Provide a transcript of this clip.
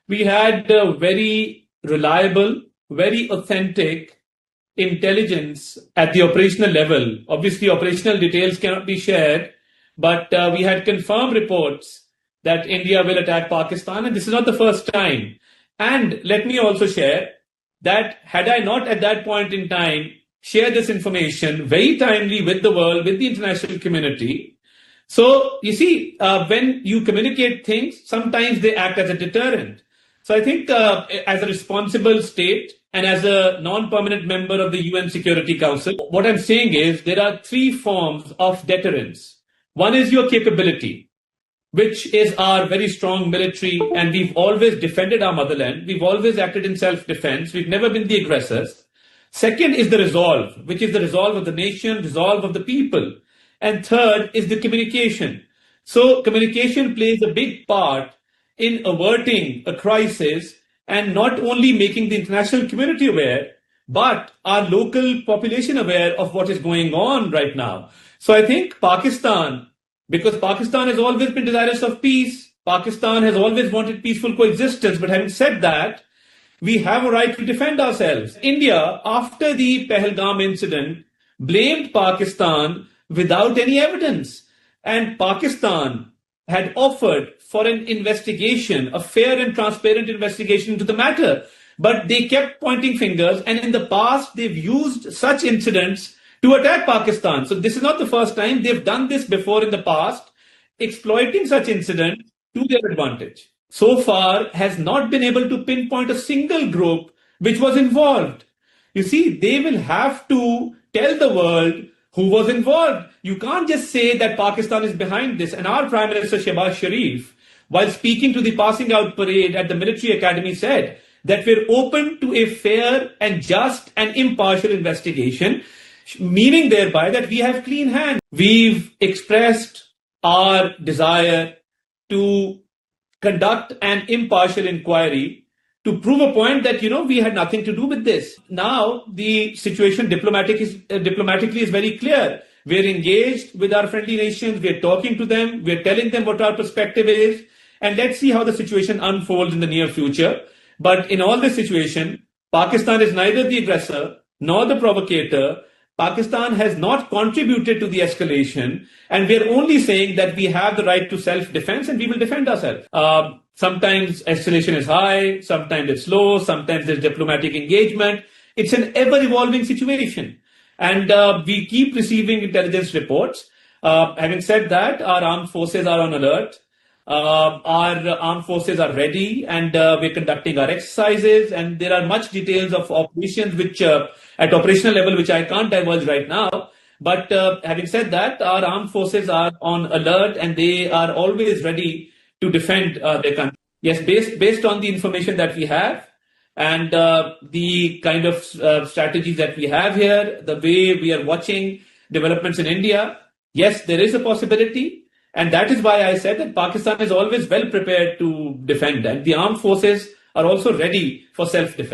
We had very reliable, very authentic intelligence at the operational level. Obviously, operational details cannot be shared, but we had confirmed reports that India will attack Pakistan, and this is not the first time. And let me also share that had I not at that point in time shared this information very timely with the world, with the international community, so you see, when you communicate things, sometimes they act as a deterrent. So I think as a responsible state and as a non-permanent member of the UN Security Council, what I'm saying is there are three forms of deterrence. One is your capability, which is our very strong military, and we've always defended our motherland. We've always acted in self-defense. We've never been the aggressors. Second is the resolve, which is the resolve of the nation, resolve of the people. And third is the communication. So communication plays a big part in averting a crisis and not only making the international community aware, but our local population aware of what is going on right now. So I think Pakistan, because Pakistan has always been desirous of peace, Pakistan has always wanted peaceful coexistence. But having said that, we have a right to defend ourselves. India, after the Pahalgam incident, blamed Pakistan without any evidence. And Pakistan had offered for an investigation, a fair and transparent investigation into the matter. But they kept pointing fingers, and in the past, they've used such incidents to attack Pakistan. So this is not the first time. They've done this before in the past, exploiting such incidents to their advantage. So far, has not been able to pinpoint a single group which was involved. You see, they will have to tell the world who was involved. You can't just say that Pakistan is behind this. And our Prime Minister Shehbaz Sharif, while speaking to the passing out parade at the military academy, said that we're open to a fair and just and impartial investigation, meaning thereby that we have clean hands. We've expressed our desire to conduct an impartial inquiry to prove a point that, we had nothing to do with this. Now, the situation diplomatically is very clear. We're engaged with our friendly nations. We're talking to them. We're telling them what our perspective is. And let's see how the situation unfolds in the near future. But in all this situation, Pakistan is neither the aggressor nor the provocator. Pakistan has not contributed to the escalation. And we're only saying that we have the right to self-defense and we will defend ourselves. Sometimes escalation is high, sometimes it's low, sometimes there's diplomatic engagement. It's an ever-evolving situation. And we keep receiving intelligence reports. Having said that, our armed forces are on alert. Our armed forces are ready, and we're conducting our exercises. And there are much details of operations which at operational level, which I can't divulge right now. But having said that, our armed forces are on alert and they are always ready to defend their country. Yes, based on the information that we have and the kind of strategies that we have here, the way we are watching developments in India, yes, there is a possibility. And that is why I said that Pakistan is always well prepared to defend, and the armed forces are also ready for self-defense.